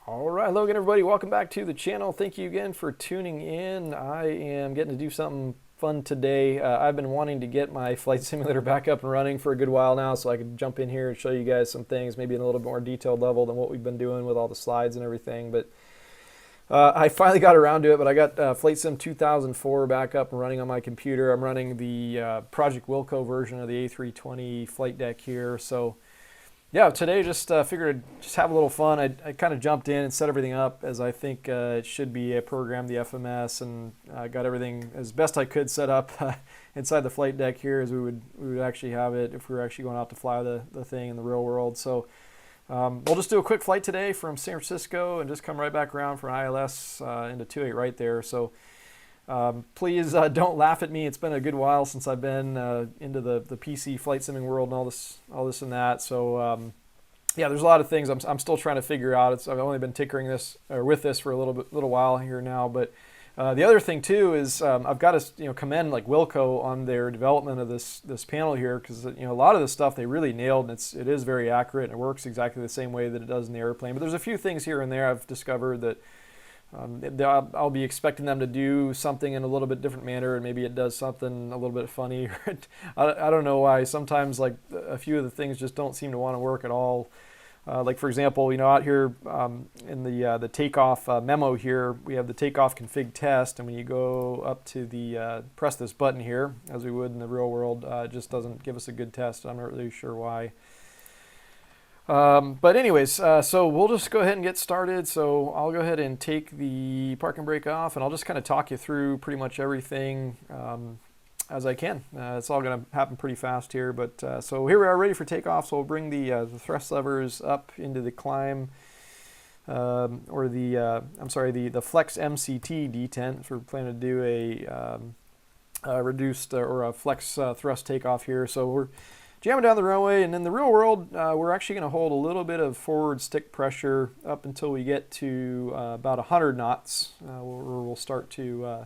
All right, hello again, everybody. Welcome back to the channel. Thank you again for tuning in. I am getting to do something fun today. I've been wanting to get my flight simulator back up and running for a good while now, so I could jump in here and show you guys some things, maybe in a little bit more detailed level than what we've been doing with all the slides and everything. But I finally got around to it, but I got Flight Sim 2004 back up and running on my computer. I'm running the Project Wilco version of the A320 flight deck here. So yeah, today just figured I'd just have a little fun. I kind of jumped in and set everything up as I think it should be. I programmed the FMS and got everything as best I could set up inside the flight deck here as we would actually have it if we were actually going out to fly the thing in the real world. So we'll just do a quick flight today from San Francisco and just come right back around for an ILS into 28 right there. So please don't laugh at me. It's been a good while since I've been into the PC flight simming world and all this and that. So yeah, there's a lot of things I'm still trying to figure out. I've only been tinkering with this for a little while here now. But the other thing too is I've got to commend like Wilco on their development of this panel here, because a lot of this stuff they really nailed, and it is very accurate and it works exactly the same way that it does in the airplane. But there's a few things here and there I've discovered that I'll be expecting them to do something in a little bit different manner, and maybe it does something a little bit funny. I don't know why. Sometimes like a few of the things just don't seem to want to work at all. Like for example, out here in the takeoff memo here, we have the takeoff config test, and when you go up to the press this button here, as we would in the real world, it just doesn't give us a good test. I'm not really sure why. But anyways, so we'll just go ahead and get started. So I'll go ahead and take the parking brake off, and I'll just kind of talk you through pretty much everything as I can. It's all going to happen pretty fast here. But so here we are ready for takeoff. So we'll bring the thrust levers up into the climb, or the Flex MCT detent. If we're planning to do a reduced or a flex thrust takeoff here. So we're jamming down the runway, and in the real world, we're actually going to hold a little bit of forward stick pressure up until we get to about 100 knots, where we'll start to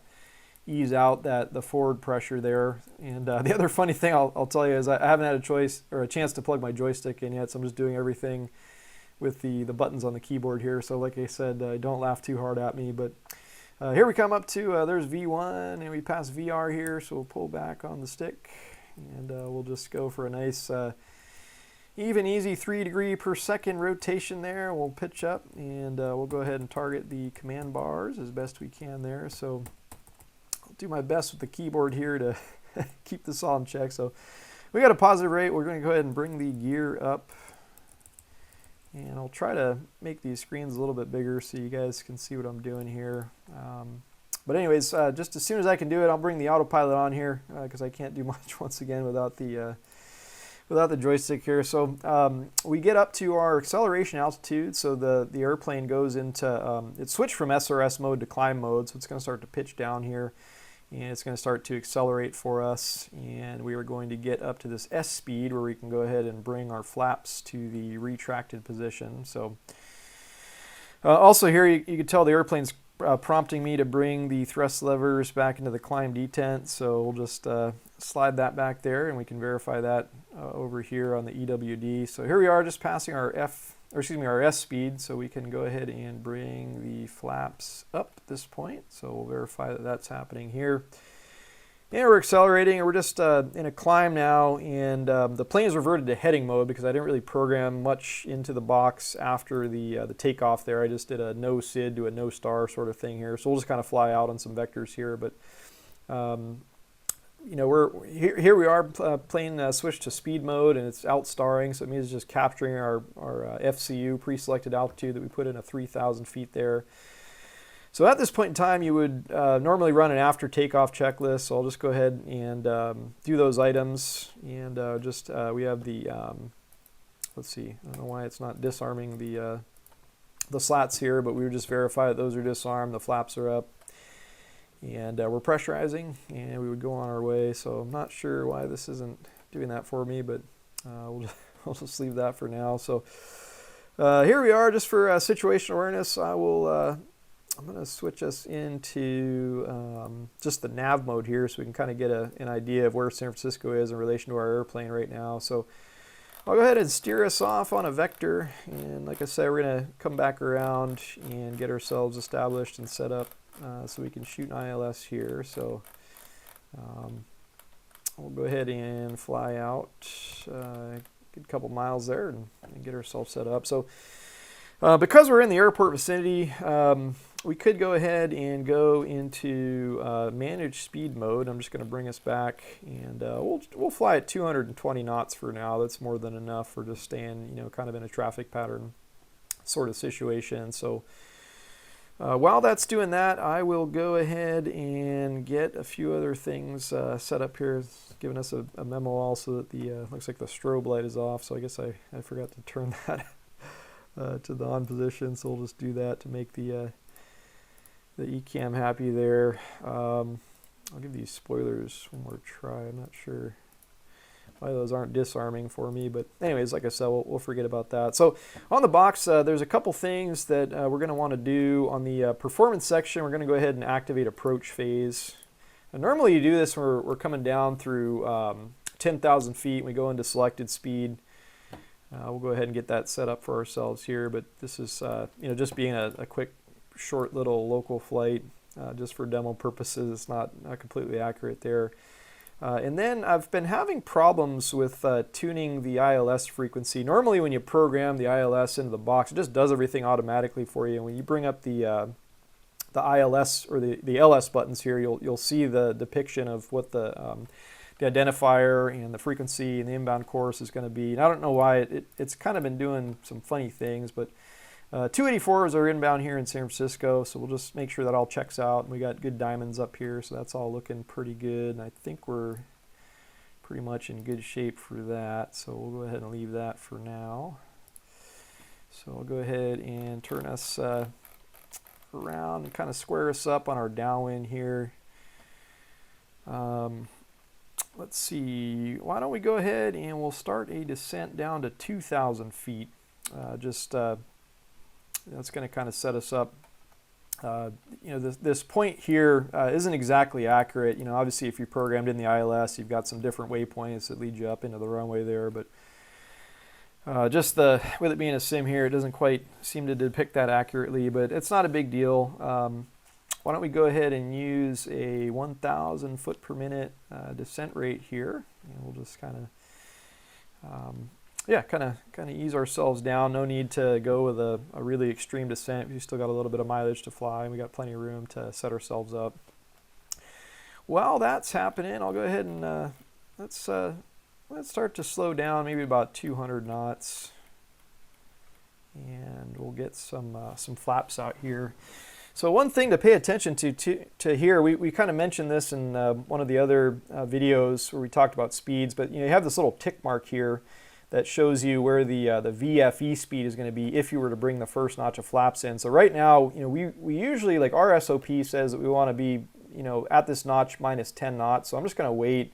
ease out the forward pressure there. And the other funny thing I'll tell you is I haven't had a chance to plug my joystick in yet, so I'm just doing everything with the buttons on the keyboard here. So like I said, don't laugh too hard at me. But here we come up to, there's V1, and we pass VR here, so we'll pull back on the stick. And we'll just go for a nice even easy 3 degree per second rotation there. We'll pitch up, and we'll go ahead and target the command bars as best we can there. So I'll do my best with the keyboard here to keep this all in check. So we got a positive rate. We're going to go ahead and bring the gear up, and I'll try to make these screens a little bit bigger so you guys can see what I'm doing here. But anyways, just as soon as I can do it, I'll bring the autopilot on here because I can't do much once again without the joystick here. So we get up to our acceleration altitude. So the airplane goes into it switched from SRS mode to climb mode. So it's going to start to pitch down here, and it's going to start to accelerate for us. And we are going to get up to this S speed where we can go ahead and bring our flaps to the retracted position. So also here you can tell the airplane's prompting me to bring the thrust levers back into the climb detent. So we'll just slide that back there, and we can verify that over here on the EWD. So here we are, just passing our our S speed. So we can go ahead and bring the flaps up at this point. So we'll verify that that's happening here. And we're accelerating, and we're just in a climb now, and the plane is reverted to heading mode because I didn't really program much into the box after the takeoff there. I just did a no SID to a no star sort of thing here. So we'll just kind of fly out on some vectors here. But we're here we are, plane switched to speed mode, and it's out starring. So it means it's just capturing our FCU pre-selected altitude that we put in at 3,000 feet there. So at this point in time, you would normally run an after takeoff checklist. So I'll just go ahead and do those items. And we have the, let's see, I don't know why it's not disarming the slats here, but we would just verify that those are disarmed, the flaps are up. And we're pressurizing, and we would go on our way. So I'm not sure why this isn't doing that for me, but we'll just leave that for now. So here we are, just for situational awareness. I'm going to switch us into just the nav mode here so we can kind of get an idea of where San Francisco is in relation to our airplane right now. So I'll go ahead and steer us off on a vector, and like I said, we're going to come back around and get ourselves established and set up so we can shoot an ILS here. So we'll go ahead and fly out, get a couple miles there and get ourselves set up. So because we're in the airport vicinity, we could go ahead and go into manage speed mode. I'm just going to bring us back, and we'll fly at 220 knots for now. That's more than enough for just staying, kind of in a traffic pattern sort of situation. So while that's doing that, I will go ahead and get a few other things set up here. It's giving us a memo also that the looks like the strobe light is off. So I guess I forgot to turn that to the on position. So we'll just do that to make the ECAM happy there. I'll give these spoilers one more try. I'm not sure why those aren't disarming for me, but anyways, like I said, we'll forget about that. So on the box, there's a couple things that we're going to want to do. On the performance section, we're going to go ahead and activate approach phase. And normally you do this when we're coming down through 10,000 feet, and we go into selected speed. We'll go ahead and get that set up for ourselves here, but this is just being a quick short little local flight just for demo purposes. It's not completely accurate there. And then I've been having problems with tuning the ILS frequency. Normally when you program the ILS into the box, it just does everything automatically for you. And when you bring up the ILS or the LS buttons here, you'll see the depiction of what the identifier and the frequency and the inbound course is going to be. And I don't know why it's kind of been doing some funny things, but 284s are inbound here in San Francisco, so we'll just make sure that all checks out. We got good diamonds up here, so that's all looking pretty good. And I think we're pretty much in good shape for that, so we'll go ahead and leave that for now. So I'll go ahead and turn us around and kind of square us up on our downwind here. Let's see, why don't we go ahead and we'll start a descent down to 2,000 feet. That's going to kind of set us up. This point here isn't exactly accurate. Obviously if you programmed in the ILS, you've got some different waypoints that lead you up into the runway there, but with it being a sim here, it doesn't quite seem to depict that accurately, but it's not a big deal. Why don't we go ahead and use a 1,000 foot per minute descent rate here, and we'll just kind of ease ourselves down. No need to go with a really extreme descent. We still got a little bit of mileage to fly, and we got plenty of room to set ourselves up. While that's happening, I'll go ahead and let's start to slow down, maybe about 200 knots, and we'll get some flaps out here. So one thing to pay attention to here, we kind of mentioned this in one of the other videos where we talked about speeds, but you have this little tick mark here that shows you where the VFE speed is going to be if you were to bring the first notch of flaps in. So right now, we usually, like our SOP says that we want to be, at this notch minus 10 knots. So I'm just going to wait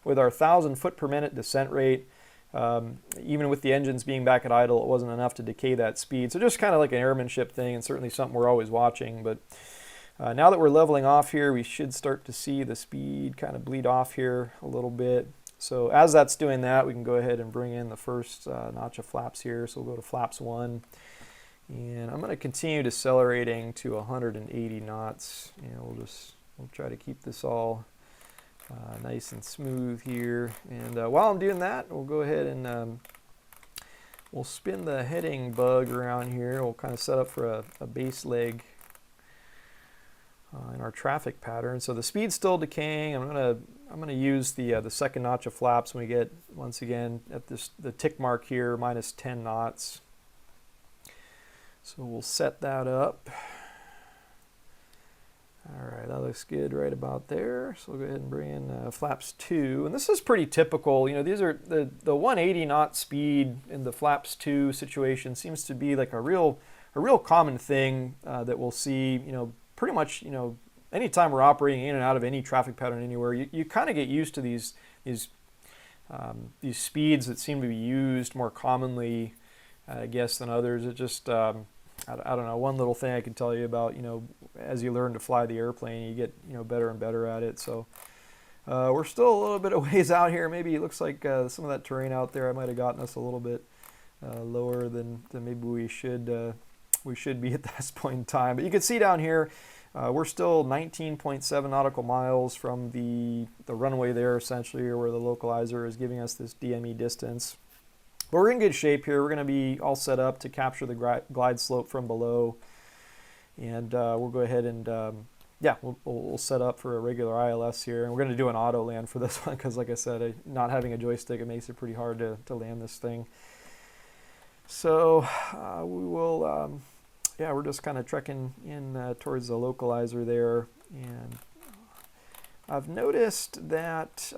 with our 1,000 foot per minute descent rate. Even with the engines being back at idle, it wasn't enough to decay that speed. So just kind of like an airmanship thing, and certainly something we're always watching. But now that we're leveling off here, we should start to see the speed kind of bleed off here a little bit. So as that's doing that, we can go ahead and bring in the first notch of flaps here. So we'll go to flaps 1. And I'm going to continue decelerating to 180 knots. We'll try to keep this all nice and smooth here. And while I'm doing that, we'll go ahead and we'll spin the heading bug around here. We'll kind of set up for a base leg in our traffic pattern. So the speed's still decaying. I'm gonna use the second notch of flaps when we get, once again, at the tick mark here, minus 10 knots. So we'll set that up. All right, that looks good right about there. So we'll go ahead and bring in flaps 2. And this is pretty typical. These are the 180 knot speed in the flaps 2 situation seems to be like a real common thing that we'll see, pretty much, anytime we're operating in and out of any traffic pattern anywhere, you kind of get used to these speeds that seem to be used more commonly, I guess, than others. It just, I don't know, one little thing I can tell you about, as you learn to fly the airplane, you get, better and better at it. So We're still a little bit of ways out here. Maybe it looks like some of that terrain out there, I might have gotten us a little bit lower than maybe we should be at this point in time. But you can see down here, we're still 19.7 nautical miles from the runway there, essentially, or where the localizer is giving us this DME distance. But we're in good shape here. We're going to be all set up to capture the glide slope from below. And we'll go ahead and, yeah, we'll set up for a regular ILS here. And we're going to do an auto land for this one because, like I said, not having a joystick, it makes it pretty hard to land this thing. So we will, yeah, we're just kind of trekking in towards the localizer there. And I've noticed that,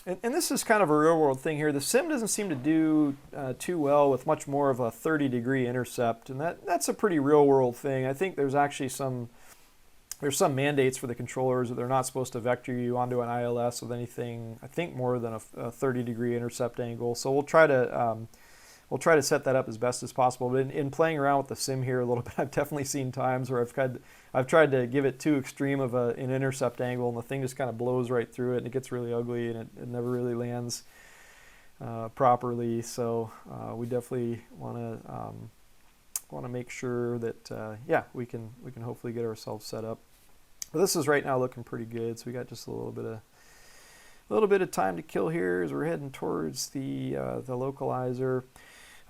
and this is kind of a real world thing here, the sim doesn't seem to do too well with much more of a 30-degree intercept. And that's a pretty real world thing. I think there's actually there's some mandates for the controllers that they're not supposed to vector you onto an ILS with anything, I think, more than a 30-degree intercept angle. So we'll try to set that up as best as possible. But in playing around with the sim here a little bit, I've definitely seen times where I've tried to give it too extreme of an intercept angle, and the thing just kind of blows right through it, and it gets really ugly, and it never really lands properly. So we definitely want to make sure that yeah, we can hopefully get ourselves set up. But this is right now looking pretty good. So we got just a little bit of time to kill here as we're heading towards the localizer.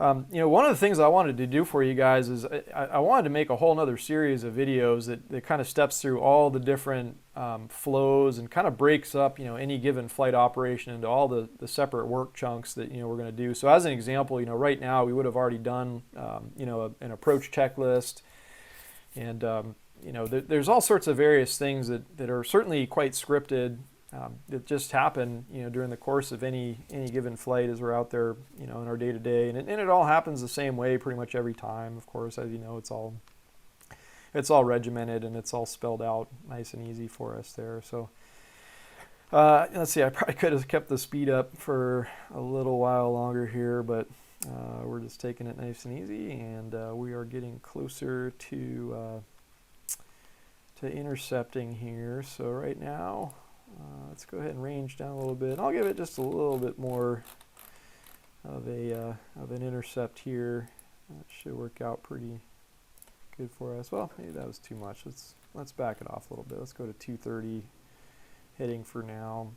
You know, one of the things I wanted to do for you guys is I wanted to make a whole nother series of videos that kind of steps through all the different flows and kind of breaks up, you know, any given flight operation into all the separate work chunks that, you know, we're going to do. So as an example, you know, right now we would have already done, you know, an approach checklist, and, you know, there's all sorts of various things that are certainly quite scripted. That just happen, you know, during the course of any given flight as we're out there, you know, in our day-to-day, and it all happens the same way pretty much every time. Of course, as you know, it's all regimented and it's all spelled out nice and easy for us there. So let's see, I probably could have kept the speed up for a little while longer here, but we're just taking it nice and easy, and we are getting closer to intercepting here. So right now, let's go ahead and range down a little bit. I'll give it just a little bit more of an intercept here. That should work out pretty good for us. Well, maybe that was too much. Let's back it off a little bit. Let's go to 230 heading for now.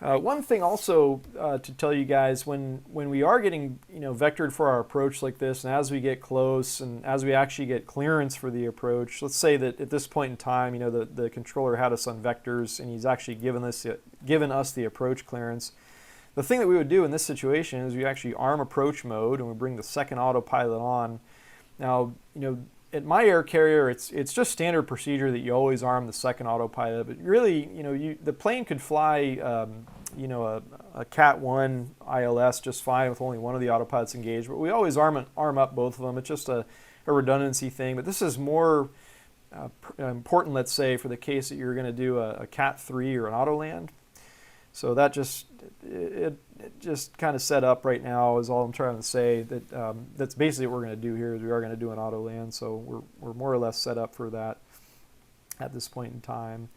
One thing also to tell you guys, when we are getting, you know, vectored for our approach like this, and as we get close and as we actually get clearance for the approach, let's say that at this point in time, you know, the controller had us on vectors and he's actually given us the approach clearance. The thing that we would do in this situation is we actually arm approach mode and we bring the second autopilot on. Now, you know, at my air carrier, it's just standard procedure that you always arm the second autopilot. But really, you know, the plane could fly, you know, a Cat 1 ILS just fine with only one of the autopilots engaged. But we always arm up both of them. It's just a redundancy thing. But this is more important, let's say, for the case that you're going to do a Cat 3 or an auto land. So that just kind of set up right now is all I'm trying to say. That's basically what we're going to do here. Is we are going to do an auto land, so we're more or less set up for that at this point in time.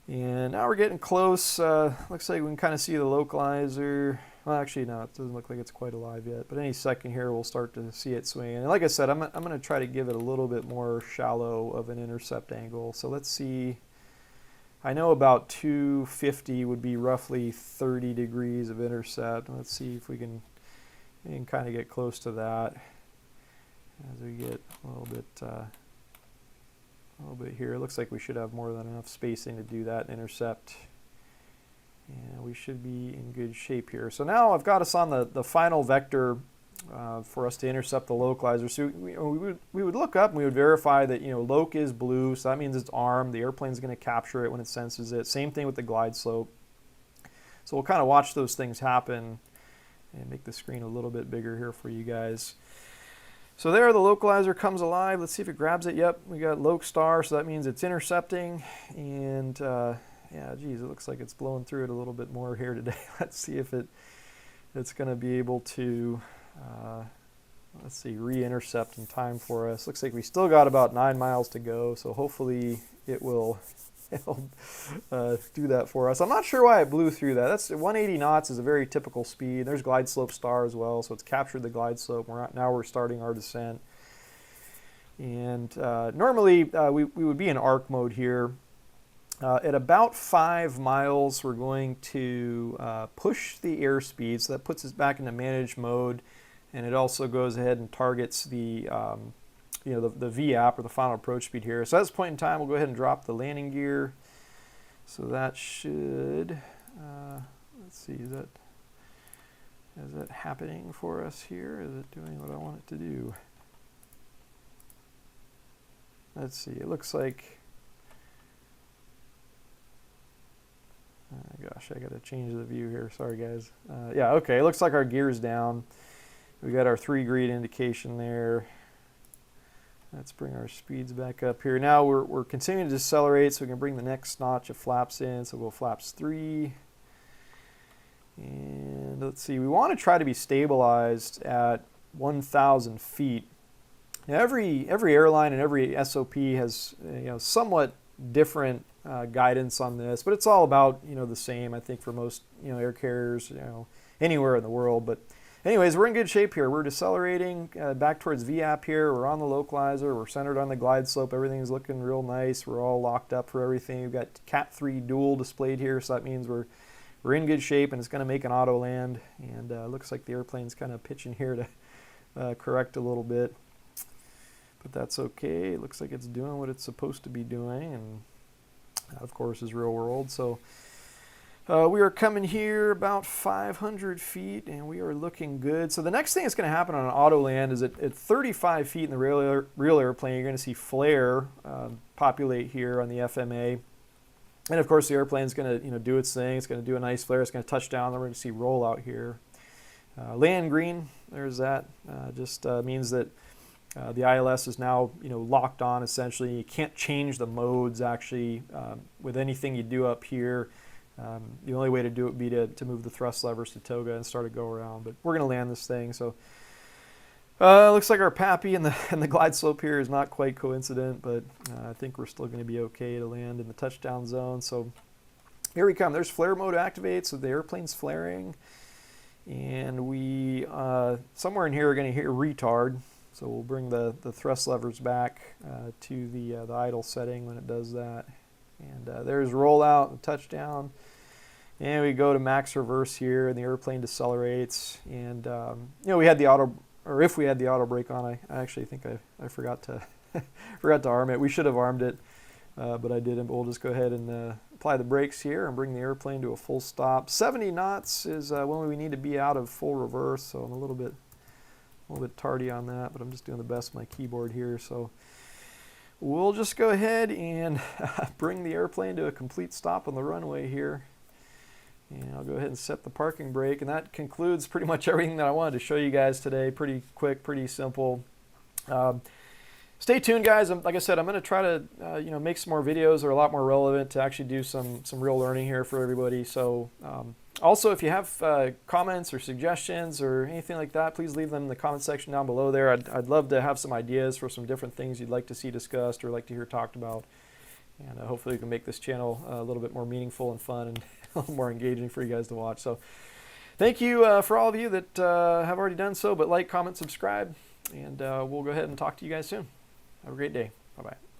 And now we're getting close. Looks like we can kind of see the localizer. Well, actually, no, it doesn't look like it's quite alive yet. But any second here, we'll start to see it swing. And like I said, I'm going to try to give it a little bit more shallow of an intercept angle. So let's see. I know about 250 would be roughly 30 degrees of intercept. Let's see if we can kind of get close to that as we get a little bit here. It looks like we should have more than enough spacing to do that intercept. And we should be in good shape here. So now I've got us on the final vector for us to intercept the localizer. So we would look up and we would verify that, you know, loc is blue, so that means it's armed. The airplane's going to capture it when it senses it. Same thing with the glide slope. So we'll kind of watch those things happen and make the screen a little bit bigger here for you guys. So there, the localizer comes alive. Let's see if it grabs it. Yep, we got loc star, so that means it's intercepting. And yeah, geez, it looks like it's blowing through it a little bit more here today. Let's see if it's going to be able to let's see, re-intercept in time for us. Looks like we still got about 9 miles to go, so hopefully it will it'll do that for us. I'm not sure why it blew through that. That's 180 knots is a very typical speed. There's glide slope star as well, so it's captured the glide slope. Now we're starting our descent. And normally we would be in arc mode here. At about 5 miles, we're going to push the airspeed, so that puts us back into managed mode, and it also goes ahead and targets the the VAP, or the final approach speed here. So at this point in time, we'll go ahead and drop the landing gear. So that should, let's see, is that happening for us here? Is it doing what I want it to do? Let's see, it looks like, gosh, I gotta change the view here, sorry guys. Yeah, okay, it looks like our gear's down. We got our 3 green indication there. Let's bring our speeds back up here. Now we're continuing to decelerate, so we can bring the next notch of flaps in. So we'll flaps 3. And let's see, we want to try to be stabilized at 1,000 feet. Now every airline and every SOP has somewhat different guidance on this, but it's all about the same, I think, for most air carriers anywhere in the world. But anyways, we're in good shape here. We're decelerating back towards VAP here. We're on the localizer. We're centered on the glide slope. Everything's looking real nice. We're all locked up for everything. We've got Cat 3 dual displayed here, so that means we're in good shape, and it's going to make an auto land. And looks like the airplane's kind of pitching here to correct a little bit. But that's okay. It looks like it's doing what it's supposed to be doing, and that, of course, is real world. So we are coming here about 500 feet, and we are looking good. So the next thing that's going to happen on an auto land is at 35 feet in the real airplane, you're going to see flare populate here on the FMA. And of course, the airplane's going to do its thing. It's going to do a nice flare. It's going to touch down. Then we're going to see rollout here. Land green, there's that. Just means that the ILS is now locked on, essentially. You can't change the modes, actually, with anything you do up here. The only way to do it would be to move the thrust levers to toga and start a go around. But we're going to land this thing. So looks like our PAPI and the glide slope here is not quite coincident, but I think we're still going to be okay to land in the touchdown zone. So here we come. There's flare mode activate, so the airplane's flaring. And we, somewhere in here, are going to hear retard. So we'll bring the thrust levers back to the idle setting when it does that. And there's rollout and touchdown. And we go to max reverse here, and the airplane decelerates. And we had the auto, or if we had the auto brake on, I actually think I forgot to forgot to arm it. We should have armed it, but I didn't. But we'll just go ahead and apply the brakes here and bring the airplane to a full stop. 70 knots is when we need to be out of full reverse. So I'm a little bit tardy on that, but I'm just doing the best with my keyboard here. So we'll just go ahead and bring the airplane to a complete stop on the runway here. And I'll go ahead and set the parking brake, and that concludes pretty much everything that I wanted to show you guys today. Pretty quick, pretty simple. Stay tuned, guys. Like I said, I'm going to try to make some more videos that are a lot more relevant to actually do some real learning here for everybody. So also, if you have comments or suggestions or anything like that, please leave them in the comment section down below there. I'd love to have some ideas for some different things you'd like to see discussed or like to hear talked about. And hopefully we can make this channel a little bit more meaningful and fun and a little more engaging for you guys to watch. So thank you for all of you that have already done so, but like, comment, subscribe, and we'll go ahead and talk to you guys soon. Have a great day. Bye-bye.